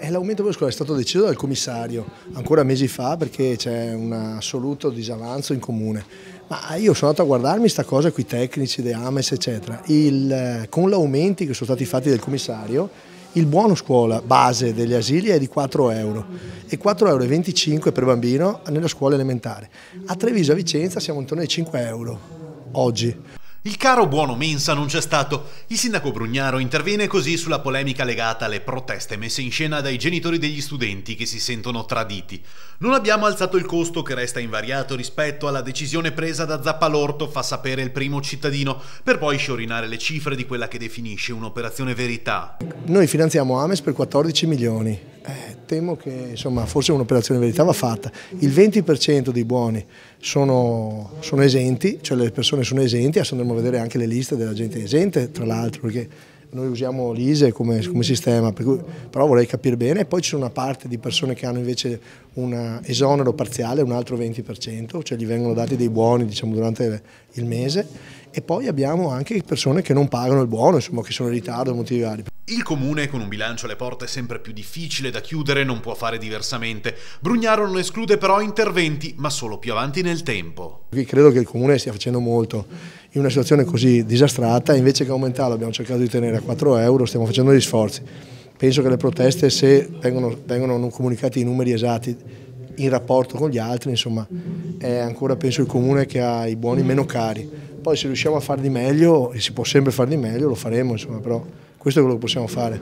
L'aumento della scuola è stato deciso dal commissario ancora mesi fa perché c'è un assoluto disavanzo in comune. Ma io sono andato a guardarmi questa cosa qui, tecnici, De Ames eccetera. Con gli aumenti che sono stati fatti dal commissario, il buono scuola base degli asili è di 4 euro e 4,25 euro per bambino nella scuola elementare. A Treviso e a Vicenza siamo intorno ai 5 euro oggi. Il caro buono mensa non c'è stato. Il sindaco Brugnaro interviene così sulla polemica legata alle proteste messe in scena dai genitori degli studenti che si sentono traditi. Non abbiamo alzato il costo che resta invariato rispetto alla decisione presa da Zappalorto, fa sapere il primo cittadino, per poi sciorinare le cifre di quella che definisce un'operazione verità. Noi finanziamo Ames per 14 milioni. Temo che insomma, forse un'operazione verità va fatta. Il 20% dei buoni sono esenti, cioè le persone sono esenti, adesso andremo a vedere anche le liste della gente esente, tra l'altro, perché noi usiamo l'ISEE come sistema, però vorrei capire bene. E poi c'è una parte di persone che hanno invece un esonero parziale, un altro 20%, cioè gli vengono dati dei buoni diciamo, durante il mese, e poi abbiamo anche persone che non pagano il buono, insomma, che sono in ritardo per motivi vari. Il comune, con un bilancio alle porte sempre più difficile da chiudere, non può fare diversamente. Brugnaro non esclude però interventi, ma solo più avanti nel tempo. Credo che il comune stia facendo molto in una situazione così disastrata, invece che aumentarlo abbiamo cercato di tenere a 4 euro, stiamo facendo degli sforzi. Penso che le proteste, se vengono non comunicati i numeri esatti in rapporto con gli altri, insomma, è ancora penso il comune che ha i buoni meno cari. Poi se riusciamo a far di meglio, e si può sempre far di meglio, lo faremo, insomma, però questo è quello che possiamo fare.